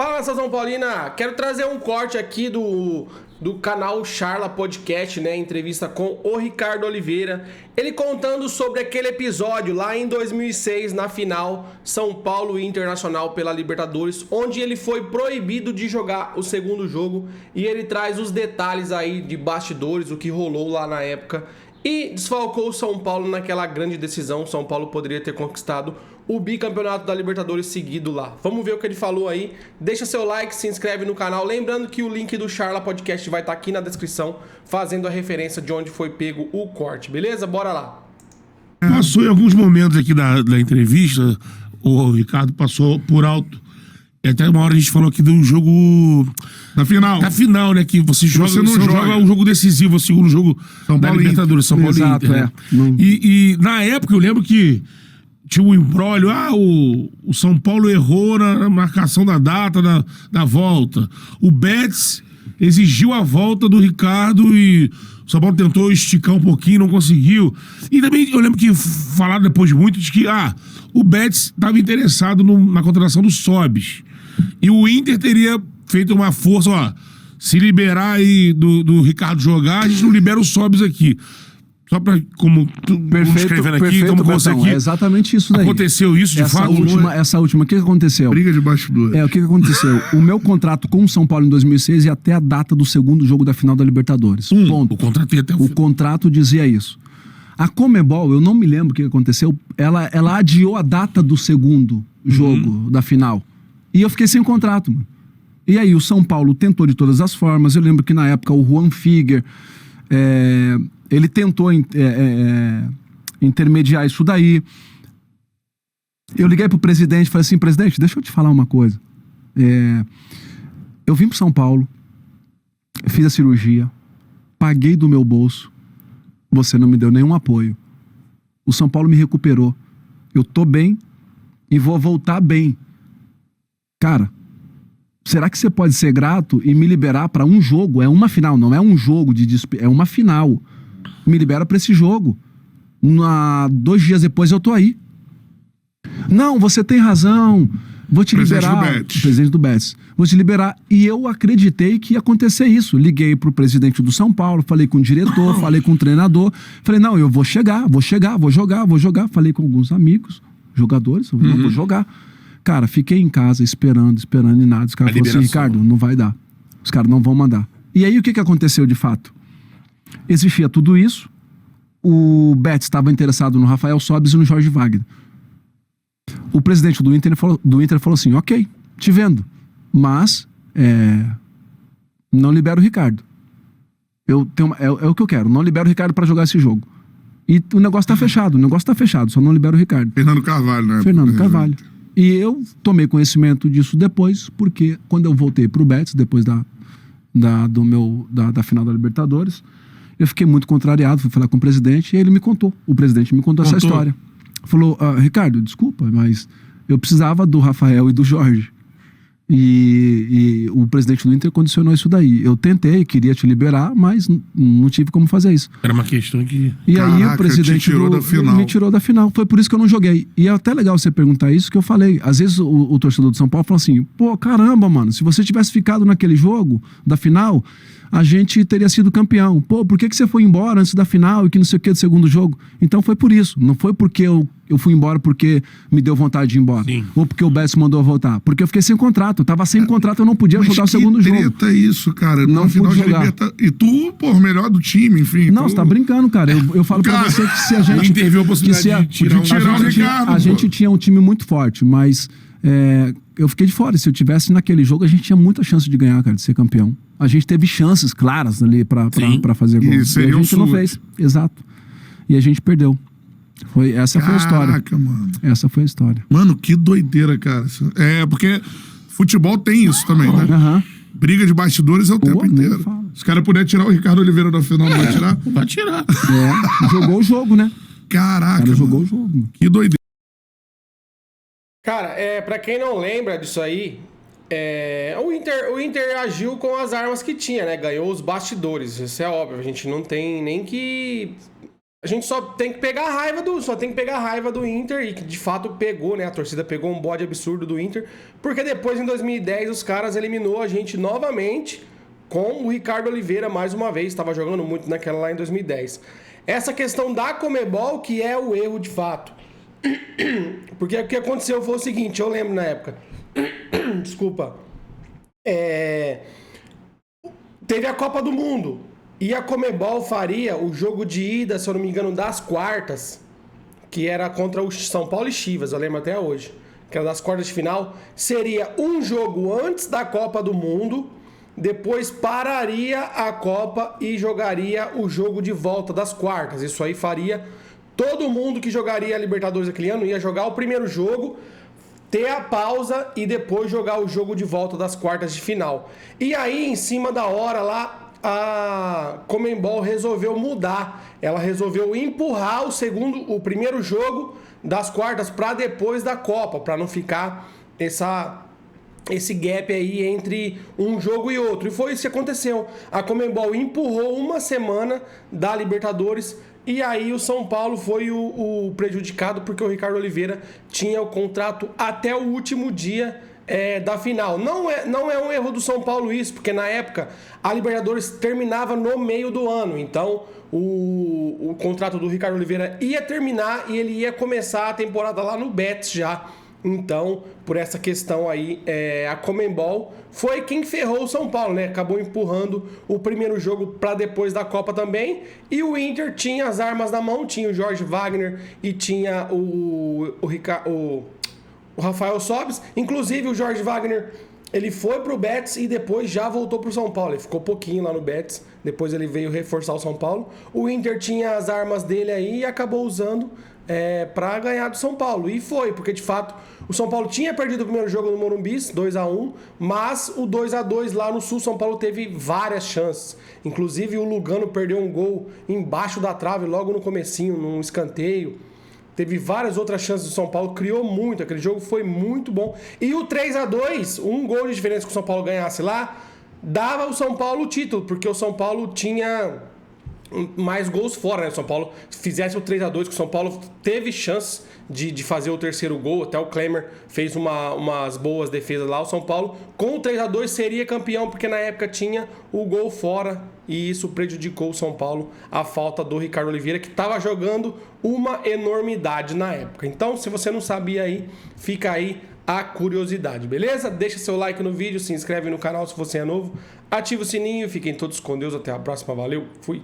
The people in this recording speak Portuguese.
Fala, nação São Paulina! Quero trazer um corte aqui do canal Charla Podcast, né? Entrevista com o Ricardo Oliveira. Ele contando sobre aquele episódio lá em 2006, na final, São Paulo e Internacional pela Libertadores, onde ele foi proibido de jogar o segundo jogo. E ele traz os detalhes aí de bastidores, o que rolou lá na época. E desfalcou o São Paulo naquela grande decisão. São Paulo poderia ter conquistado o bicampeonato da Libertadores seguido lá. Vamos ver o que ele falou aí. Deixa seu like, se inscreve no canal. Lembrando que o link do Charla Podcast vai estar aqui na descrição, fazendo a referência de onde foi pego o corte. Beleza? Bora lá. Passou em alguns momentos aqui da entrevista, o Ricardo passou por alto. E até uma hora a gente falou aqui do jogo... Na final. Na final, né? Que você não joga um jogo decisivo, o segundo jogo São da Paulo Libertadores, São Paulo e Exato, Inter. Né? E na época eu lembro que tinha um embrólio. O São Paulo errou na marcação da data da volta. O Betis exigiu a volta do Ricardo e o São Paulo tentou esticar um pouquinho, não conseguiu. E também eu lembro que falaram depois de muito de que o Betis estava interessado na contratação do Sobis. E o Inter teria feito uma força, se liberar aí do Ricardo jogar, a gente não libera o Sobis aqui. Só pra, como escrevendo aqui, como você aqui. É exatamente isso daí. Aconteceu isso de fato? Essa última, o que aconteceu? Briga de bastidores. O que aconteceu? O meu contrato com o São Paulo em 2006 ia até a data do segundo jogo da final da Libertadores. Ponto. O contrato ia até O contrato dizia isso. A Conmebol, eu não me lembro o que aconteceu, ela adiou a data do segundo jogo da final. E eu fiquei sem contrato, mano. E aí o São Paulo tentou de todas as formas. Eu lembro que na época o Juan Figuer, ele tentou intermediar isso daí. Eu liguei pro presidente e falei assim, presidente, deixa eu te falar uma coisa. Eu vim pro São Paulo, fiz a cirurgia, paguei do meu bolso, você não me deu nenhum apoio. O São Paulo me recuperou. Eu tô bem e vou voltar bem. Cara, será que você pode ser grato e me liberar para um jogo? É uma final, não é um jogo é uma final. Me libera para esse jogo. 2 dias depois eu tô aí. Não, você tem razão. Vou te liberar. Presidente do Betis. Vou te liberar. E eu acreditei que ia acontecer isso. Liguei pro presidente do São Paulo, falei com o diretor, falei com o treinador. Falei, não, eu vou chegar, vou jogar. Falei com alguns amigos, jogadores, não vou jogar. Cara, fiquei em casa esperando e nada. Os caras falaram assim, Ricardo, não vai dar. Os caras não vão mandar. E aí o que aconteceu de fato? Existia tudo isso. O Betis estava interessado no Rafael Sobis e no Jorge Wagner. O presidente do Inter falou assim, ok, te vendo, mas não libera o Ricardo. É o que eu quero, não libera o Ricardo para jogar esse jogo. E o negócio tá fechado, só não libera o Ricardo. Fernando Carvalho, né? Fernando Carvalho. E eu tomei conhecimento disso depois, porque quando eu voltei pro Betis, depois da final da Libertadores, eu fiquei muito contrariado, fui falar com o presidente, e ele me contou. O presidente me contou essa história. Falou, Ricardo, desculpa, mas eu precisava do Rafael e do Jorge. E o presidente do Inter condicionou isso daí. Eu tentei, queria te liberar, mas não tive como fazer isso. Era uma questão que... E aí o presidente me tirou da final. Foi por isso que eu não joguei. E é até legal você perguntar isso, que eu falei. Às vezes o torcedor do São Paulo fala assim, pô, caramba, mano, se você tivesse ficado naquele jogo da final, a gente teria sido campeão. Pô, por que você foi embora antes da final e que não sei o que do segundo jogo? Então foi por isso. Não foi porque eu fui embora porque me deu vontade de ir embora. Sim. Ou porque o Betis mandou voltar. Porque eu fiquei sem contrato. Eu tava sem contrato, eu não podia jogar o segundo jogo. Mas que treta isso, cara. Não final pude de jogar. E tu, pô, melhor do time, enfim. Não, você tá brincando, cara. Eu falo pra você que se a gente... Interviu a possibilidade de tirar o Ricardo. A gente tinha um time muito forte, mas eu fiquei de fora. Se eu tivesse naquele jogo, a gente tinha muita chance de ganhar, cara, de ser campeão. A gente teve chances claras ali pra fazer gol. E a gente não fez. Exato. E a gente perdeu. Essa foi a história. Caraca, mano. Essa foi a história. Mano, que doideira, cara. Porque futebol tem isso também, né? Briga de bastidores é o tempo inteiro. Se o cara puder tirar o Ricardo Oliveira da final, não vai tirar? Vai tirar. Jogou o jogo, né? Caraca, o cara jogou o jogo. Que doideira. Cara, pra quem não lembra disso aí, o Inter agiu com as armas que tinha, né? Ganhou os bastidores, isso é óbvio. A gente não tem nem que A gente só tem que pegar a raiva do Inter, e que de fato pegou, né? A torcida pegou um bode absurdo do Inter, porque depois, em 2010, os caras eliminou a gente novamente com o Ricardo Oliveira mais uma vez. Estava jogando muito naquela lá em 2010. Essa questão da Conmebol que é o erro de fato. Porque o que aconteceu foi o seguinte, eu lembro na época. Desculpa. Teve a Copa do Mundo. E a Conmebol faria o jogo de ida, se eu não me engano, das quartas, que era contra o São Paulo e Chivas, eu lembro até hoje, que era das quartas de final. Seria um jogo antes da Copa do Mundo, depois pararia a Copa e jogaria o jogo de volta das quartas. Isso aí faria todo mundo que jogaria a Libertadores aquele ano, ia jogar o primeiro jogo, ter a pausa e depois jogar o jogo de volta das quartas de final. E aí, em cima da hora lá, a Conmebol resolveu mudar. Ela resolveu empurrar o primeiro jogo das quartas para depois da Copa, para não ficar esse gap aí entre um jogo e outro. E foi isso que aconteceu. A Conmebol empurrou uma semana da Libertadores e aí o São Paulo foi o prejudicado, porque o Ricardo Oliveira tinha o contrato até o último dia da final. Não é um erro do São Paulo isso, porque na época a Libertadores terminava no meio do ano, então o contrato do Ricardo Oliveira ia terminar e ele ia começar a temporada lá no Betis já. Então, por essa questão aí, a Conmebol foi quem ferrou o São Paulo, né? Acabou empurrando o primeiro jogo para depois da Copa também. E o Inter tinha as armas na mão, tinha o Jorge Wagner e tinha o Rafael Sobis. Inclusive, o Jorge Wagner, ele foi pro Betis e depois já voltou pro São Paulo. Ele ficou pouquinho lá no Betis, depois ele veio reforçar o São Paulo. O Inter tinha as armas dele aí e acabou usando para ganhar do São Paulo. E foi, porque de fato o São Paulo tinha perdido o primeiro jogo no Morumbi, 2-1, mas o 2-2 lá no Sul, São Paulo teve várias chances. Inclusive o Lugano perdeu um gol embaixo da trave logo no comecinho, num escanteio. Teve várias outras chances do São Paulo, criou muito, aquele jogo foi muito bom. E o 3-2, um gol de diferença que o São Paulo ganhasse lá, dava ao São Paulo o título, porque o São Paulo tinha mais gols fora, né? O São Paulo fizesse o 3-2, que o São Paulo teve chance de fazer o terceiro gol, até o Klemer fez umas boas defesas lá. O São Paulo, com o 3-2, seria campeão, porque na época tinha o gol fora, e isso prejudicou o São Paulo, a falta do Ricardo Oliveira, que estava jogando uma enormidade na época. Então, se você não sabia aí, fica aí a curiosidade, beleza? Deixa seu like no vídeo, se inscreve no canal se você é novo, ativa o sininho, fiquem todos com Deus, até a próxima, valeu, fui!